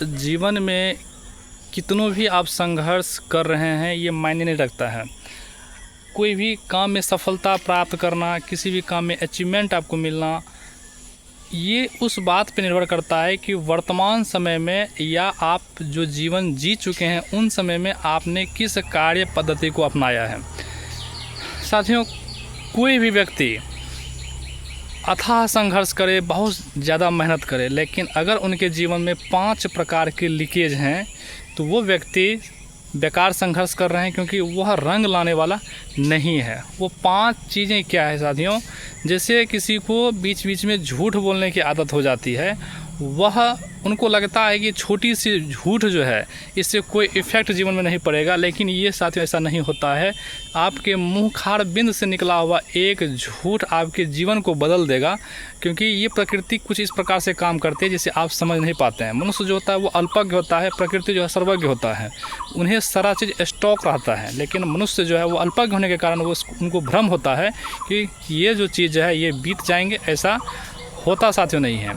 जीवन में कितनों भी आप संघर्ष कर रहे हैं ये मायने नहीं रखता है। कोई भी काम में सफलता प्राप्त करना, किसी भी काम में अचीवमेंट आपको मिलना, ये उस बात पे निर्भर करता है कि वर्तमान समय में या आप जो जीवन जी चुके हैं उन समय में आपने किस कार्य पद्धति को अपनाया है। साथियों, कोई भी व्यक्ति अथाह संघर्ष करे, बहुत ज़्यादा मेहनत करे, लेकिन अगर उनके जीवन में 5 प्रकार के लीकेज हैं तो वो व्यक्ति बेकार संघर्ष कर रहे हैं, क्योंकि वह रंग लाने वाला नहीं है। वो 5 चीज़ें क्या है साथियों? जैसे किसी को बीच बीच में झूठ बोलने की आदत हो जाती है, वह उनको लगता है कि छोटी सी झूठ जो है इससे कोई इफ़ेक्ट जीवन में नहीं पड़ेगा, लेकिन ये साथियों ऐसा नहीं होता है। आपके मुँह खाड़ बिंद से निकला हुआ एक झूठ आपके जीवन को बदल देगा, क्योंकि ये प्रकृति कुछ इस प्रकार से काम करती है जिसे आप समझ नहीं पाते हैं। मनुष्य जो होता है वो अल्पज्ञ होता है, प्रकृति जो है सर्वज्ञ होता है, उन्हें सारा चीज़ स्टॉक रहता है। लेकिन मनुष्य जो है वो अल्पज्ञ होने के कारण वो उनको भ्रम होता है कि ये जो चीज़ है ये बीत जाएंगे, ऐसा होता साथियों नहीं है।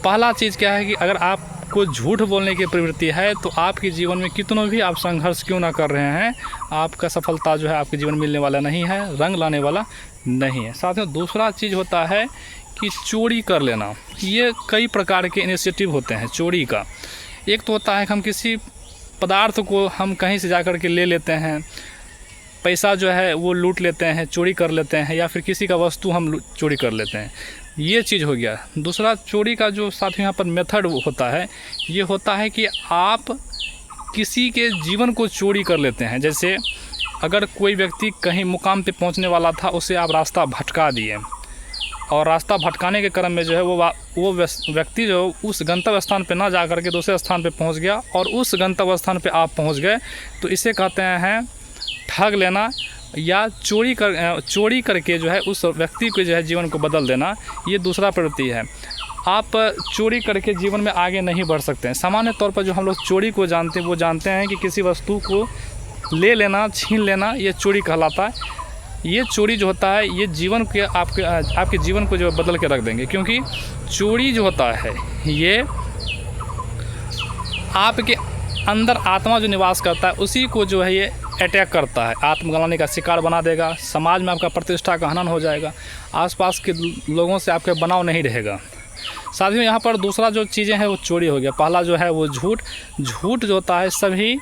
पहला चीज़ क्या है कि अगर आपको झूठ बोलने की प्रवृत्ति है तो आपके जीवन में कितनों भी आप संघर्ष क्यों ना कर रहे हैं, आपका सफलता जो है आपके जीवन में मिलने वाला नहीं है, रंग लाने वाला नहीं है। साथियों, दूसरा चीज़ होता है कि चोरी कर लेना। ये कई प्रकार के इनिशिएटिव होते हैं चोरी का। एक तो होता है कि हम किसी पदार्थ को हम कहीं से जा कर के ले लेते हैं, पैसा जो है वो लूट लेते हैं, चोरी कर लेते हैं, या फिर किसी का वस्तु हम चोरी कर लेते हैं। ये चीज़ हो गया। दूसरा चोरी का जो साथियों यहाँ पर मेथड होता है, ये होता है कि आप किसी के जीवन को चोरी कर लेते हैं। जैसे अगर कोई व्यक्ति कहीं मुकाम पे पहुँचने वाला था, उसे आप रास्ता भटका दिए, और रास्ता भटकाने के क्रम में जो है वो व्यक्ति जो उस गंतव्य स्थान पे ना जा कर के दूसरे स्थान पे पहुंच गया, और उस गंतव्य स्थान पे आप पहुंच गए, तो इसे कहते हैं ठग लेना, या चोरी करके जो है उस व्यक्ति के जो है जीवन को बदल देना। ये दूसरा प्रवृत्ति है। आप चोरी करके जीवन में आगे नहीं बढ़ सकते हैं। सामान्य तौर पर जो हम लोग चोरी को जानते हैं वो जानते हैं कि किसी वस्तु को ले लेना, छीन लेना, ये चोरी कहलाता है। ये चोरी जो होता है ये जीवन के आपके जीवन को जो बदल के रख देंगे, क्योंकि चोरी जो होता है ये आपके अंदर आत्मा जो निवास करता है उसी को जो है ये अटैक करता है, आत्मग्लानि का शिकार बना देगा। समाज में आपका प्रतिष्ठा का हनन हो जाएगा, आसपास के लोगों से आपके बनाव नहीं रहेगा। साथियों, यहाँ पर दूसरा जो चीज़ें हैं वो चोरी हो गया। पहला जो है वो झूठ जो होता है सभी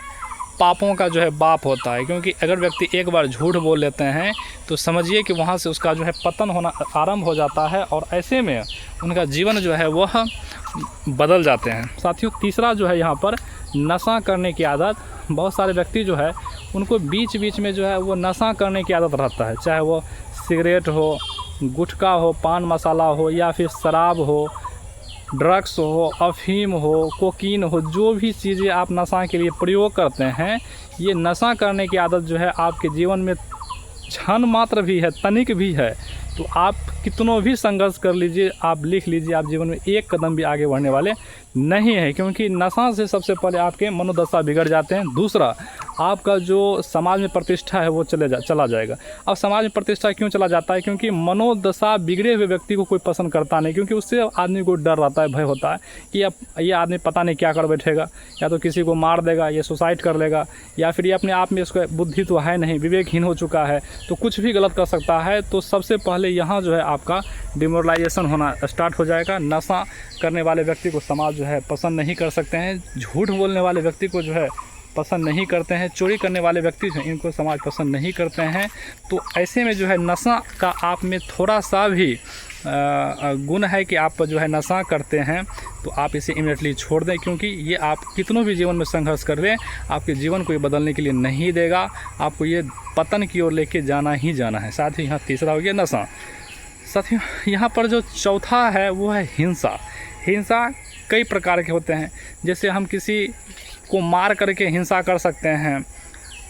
पापों का जो है बाप होता है, क्योंकि अगर व्यक्ति एक बार झूठ बोल लेते हैं तो समझिए कि वहाँ से उसका जो है पतन होना आरंभ हो जाता है, और ऐसे में उनका जीवन जो है वह बदल जाते हैं। साथियों, तीसरा जो है यहाँ पर नशा करने की आदत। बहुत सारे व्यक्ति जो है उनको बीच बीच में जो है वो नशा करने की आदत रहता है, चाहे वो सिगरेट हो, गुटखा हो, पान मसाला हो, या फिर शराब हो, ड्रग्स हो, अफीम हो, कोकीन हो, जो भी चीज़ें आप नशा के लिए प्रयोग करते हैं, ये नशा करने की आदत जो है आपके जीवन में क्षण मात्र भी है, तनिक भी है, तो आप कितनों भी संघर्ष कर लीजिए, आप लिख लीजिए, आप जीवन में एक कदम भी आगे बढ़ने वाले नहीं है, क्योंकि नशा से सबसे पहले आपके मनोदशा बिगड़ जाते हैं। दूसरा, आपका जो समाज में प्रतिष्ठा है वो चला जाएगा। अब समाज में प्रतिष्ठा क्यों चला जाता है? क्योंकि मनोदशा बिगड़े हुए व्यक्ति को कोई पसंद करता नहीं, क्योंकि उससे आदमी को डर रहता है, भय होता है कि अब ये आदमी पता नहीं क्या कर बैठेगा, या तो किसी को मार देगा, ये सुसाइड कर लेगा, या फिर ये अपने आप में इसका बुद्धि तो है नहीं, विवेकहीन हो चुका है, तो कुछ भी गलत कर सकता है। तो सबसे पहले यहाँ जो है आपका डिमोरलाइजेशन होना स्टार्ट हो जाएगा। नशा करने वाले व्यक्ति को समाज जो है पसंद नहीं कर सकते हैं, झूठ बोलने वाले व्यक्ति को जो है पसंद नहीं करते हैं, चोरी करने वाले व्यक्ति जो हैं इनको समाज पसंद नहीं करते हैं। तो ऐसे में जो है नशा का आप में थोड़ा सा भी गुण है कि आप जो है नशा करते हैं, तो आप इसे इमीडिएटली छोड़ दें, क्योंकि ये आप कितनों भी जीवन में संघर्ष कर रहे हैं, आपके जीवन को ये बदलने के लिए नहीं देगा, आपको ये पतन की ओर लेके जाना ही जाना है। साथ ही यहाँ तीसरा हो गया नशा। साथियों, यहाँ पर जो चौथा है वो है हिंसा। हिंसा कई प्रकार के होते हैं। जैसे हम किसी को मार करके हिंसा कर सकते हैं,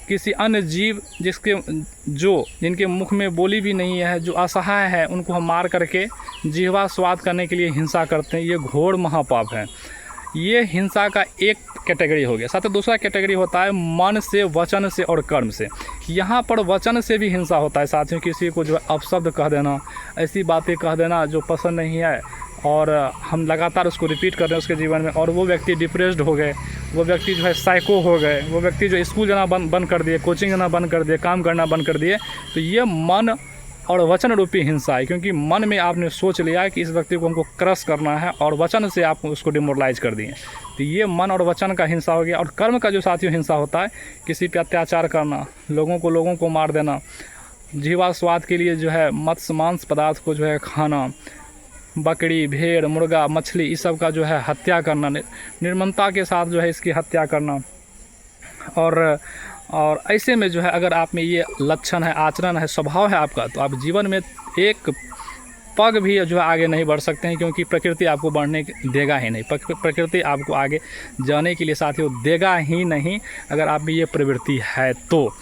किसी अन्य जीव जिनके मुख में बोली भी नहीं है, जो असहाय है, उनको हम मार करके जिह्वा स्वाद करने के लिए हिंसा करते हैं। ये घोर महापाप है। ये हिंसा का एक कैटेगरी हो गया। साथ ही दूसरा कैटेगरी होता है मन से, वचन से और कर्म से। यहाँ पर वचन से भी हिंसा होता है साथियों, किसी को जो है अपशब्द कह देना, ऐसी बातें कह देना जो पसंद नहीं है और हम लगातार उसको रिपीट कर रहे हैं उसके जीवन में, और वो व्यक्ति डिप्रेस्ड हो गए, वो व्यक्ति जो है साइको हो गए, वो व्यक्ति जो स्कूल जाना बंद कर दिए, कोचिंग जाना बंद कर दिए, काम करना बंद कर दिए। तो ये मन और वचन रूपी हिंसा है, क्योंकि मन में आपने सोच लिया कि इस व्यक्ति को हमको क्रश करना है और वचन से आप उसको डिमोरलाइज कर दिए। तो ये मन और वचन का हिंसा हो गया। और कर्म का जो साथियों हिंसा होता है, किसी पे अत्याचार करना, लोगों को मार देना, जीवा स्वाद के लिए जो है मत्स्य मांस पदार्थ को जो है खाना, बकरी, भेड़, मुर्गा, मछली, इस सब का जो है हत्या करना, निर्ममता के साथ जो है इसकी हत्या करना। और ऐसे में जो है अगर आप में ये लक्षण है, आचरण है, स्वभाव है आपका, तो आप जीवन में एक पग भी जो है आगे नहीं बढ़ सकते हैं, क्योंकि प्रकृति आपको बढ़ने देगा ही नहीं। प्रकृति आपको आगे जाने के लिए साथियों देगा ही नहीं, अगर आप में ये प्रवृत्ति है तो।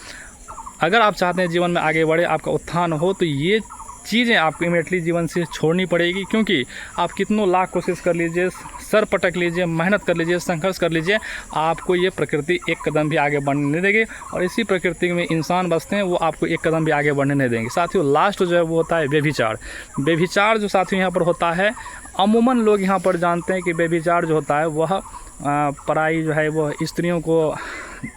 अगर आप चाहते हैं जीवन में आगे बढ़े, आपका उत्थान हो, तो ये चीज़ें आपको इमीडिएटली जीवन से छोड़नी पड़ेगी। क्योंकि आप कितनों लाख कोशिश कर लीजिए, सर पटक लीजिए, मेहनत कर लीजिए, संघर्ष कर लीजिए, आपको ये प्रकृति एक कदम भी आगे बढ़ने नहीं देगी। और इसी प्रकृति में इंसान बसते हैं, वो आपको एक कदम भी आगे बढ़ने नहीं देंगे। साथियों लास्ट जो है वो होता है व्यभिचार। व्यभिचार जो साथियों यहाँ पर होता है, अमूमन लोग यहाँ पर जानते हैं कि व्यभिचार जो होता है वह पराई जो है वो स्त्रियों को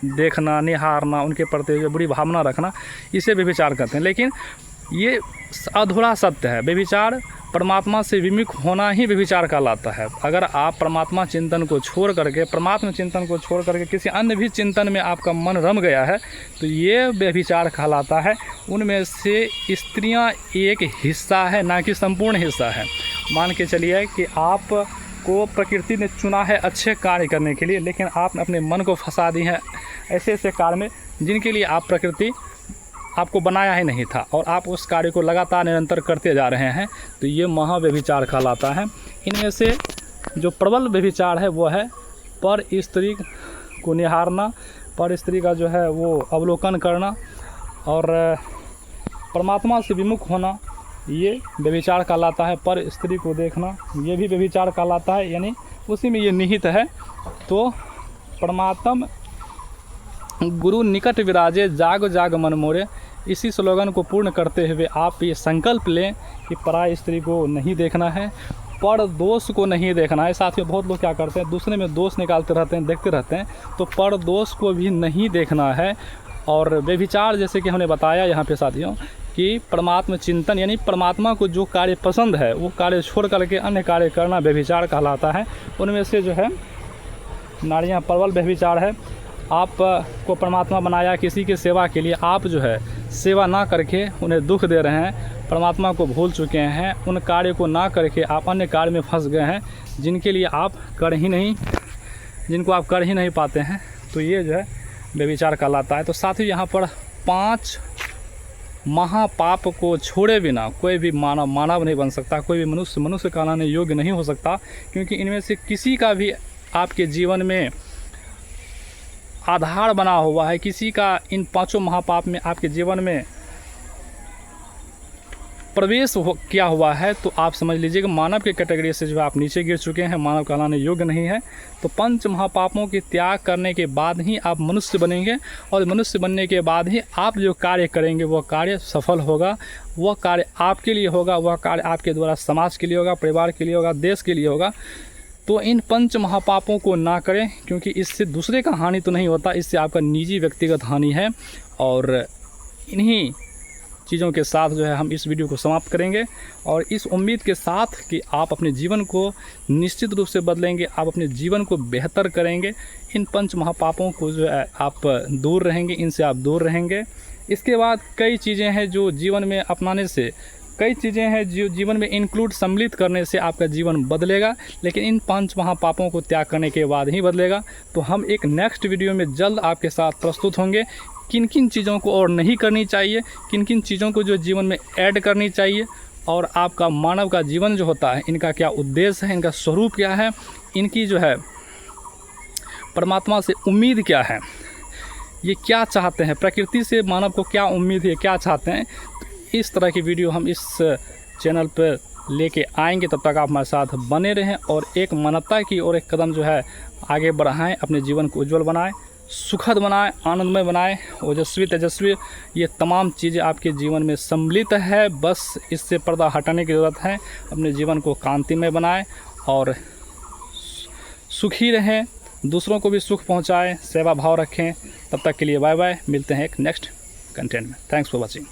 देखना, निहारना, उनके प्रति बुरी भावना रखना, इसे व्यभिचार करते हैं। लेकिन ये अधूरा सत्य है। व्यभिचार परमात्मा से विमुख होना ही व्यभिचार कहलाता है। अगर आप परमात्मा चिंतन को छोड़ करके, परमात्मा चिंतन को छोड़ करके किसी अन्य भी चिंतन में आपका मन रम गया है, तो ये व्यभिचार कहलाता है। उनमें से स्त्रियां एक हिस्सा है, ना कि संपूर्ण हिस्सा है। मान के चलिए कि आप को प्रकृति ने चुना है अच्छे कार्य करने के लिए, लेकिन आपने अपने मन को फंसा दी है ऐसे ऐसे कार्य में जिनके लिए आप प्रकृति आपको बनाया ही नहीं था, और आप उस कार्य को लगातार निरंतर करते जा रहे हैं, तो ये महाव्यभिचार कहलाता है। इनमें से जो प्रबल व्यभिचार है वो है पर स्त्री को निहारना, पर स्त्री का जो है वो अवलोकन करना और परमात्मा से विमुख होना, ये व्यभिचार कहलाता है। पर स्त्री को देखना, ये भी व्यभिचार कहलाता है, यानी उसी में ये निहित है। तो परमात्म गुरु निकट विराजे, जाग जाग मन मोरे, इसी स्लोगन को पूर्ण करते हुए आप ये संकल्प लें कि पराई स्त्री को नहीं देखना है, पर दोष को नहीं देखना है। साथियों बहुत लोग क्या करते हैं, दूसरे में दोष निकालते रहते हैं, देखते रहते हैं, तो पर दोष को भी नहीं देखना है। और व्यभिचार जैसे कि हमने बताया यहाँ पे साथियों कि परमात्मा चिंतन, यानी परमात्मा को जो कार्य पसंद है वो कार्य छोड़ करके अन्य कार्य करना व्यभिचार कहलाता है। उनमें से जो है नारियाँ प्रबल व्यभिचार है। आप को परमात्मा बनाया किसी की सेवा के लिए, आप जो है सेवा ना करके उन्हें दुख दे रहे हैं, परमात्मा को भूल चुके हैं, उन कार्य को ना करके आप अन्य कार्य में फंस गए हैं जिनको आप कर ही नहीं पाते हैं, तो ये जो है व्यभिचार कहलाता है। तो साथियों यहाँ पर 5 महापाप को छोड़े बिना कोई भी मानव नहीं बन सकता, कोई भी मनुष्य कहलाने योग्य नहीं हो सकता, क्योंकि इनमें से किसी का भी आपके जीवन में आधार बना हुआ है, किसी का इन 5 महापाप में आपके जीवन में प्रवेश किया हुआ है, तो आप समझ लीजिए कि मानव के कैटेगरी से जो आप नीचे गिर चुके हैं, मानव कहलाने योग्य नहीं है। तो 5 महापापों के त्याग करने के बाद ही आप मनुष्य बनेंगे, और मनुष्य बनने के बाद ही आप जो कार्य करेंगे वह कार्य सफल होगा, वह कार्य आपके लिए होगा, वह कार्य आपके द्वारा समाज के लिए होगा, परिवार के लिए होगा, देश के लिए होगा। तो इन 5 महापापों को ना करें, क्योंकि इससे दूसरे का हानि तो नहीं होता, इससे आपका निजी व्यक्तिगत हानि है। और इन्हीं चीज़ों के साथ जो है हम इस वीडियो को समाप्त करेंगे, और इस उम्मीद के साथ कि आप अपने जीवन को निश्चित रूप से बदलेंगे, आप अपने जीवन को बेहतर करेंगे। इन 5 महापापों को जो है आप दूर रहेंगे, इनसे आप दूर रहेंगे। इसके बाद कई चीज़ें हैं जो जीवन में अपनाने से, कई चीज़ें हैं जो जीवन में इंक्लूड सम्मिलित करने से आपका जीवन बदलेगा, लेकिन इन 5 महापापों को त्याग करने के बाद ही बदलेगा। तो हम एक नेक्स्ट वीडियो में जल्द आपके साथ प्रस्तुत होंगे, किन किन चीज़ों को और नहीं करनी चाहिए, किन किन चीज़ों को जो जीवन में ऐड करनी चाहिए, और आपका मानव का जीवन जो होता है इनका क्या उद्देश्य है, इनका स्वरूप क्या है, इनकी जो है परमात्मा से उम्मीद क्या है, ये क्या चाहते हैं, प्रकृति से मानव को क्या उम्मीद है, क्या चाहते हैं। इस तरह की वीडियो हम इस चैनल पर लेके आएंगे। तब तक आप हमारे साथ बने रहें और एक मानवता की ओर एक कदम जो है आगे बढ़ाएं, अपने जीवन को उज्जवल बनाएं, सुखद बनाएं, आनंदमय बनाएं, ओजस्वी तेजस्वी, ये तमाम चीज़ें आपके जीवन में सम्मिलित है। बस इससे पर्दा हटाने की ज़रूरत है। अपने जीवन को कांतिमय बनाएं और सुखी रहें, दूसरों को भी सुख पहुंचाएं, सेवा भाव रखें। तब तक के लिए बाय बाय, मिलते हैं एक नेक्स्ट कंटेंट में। Thanks for watching.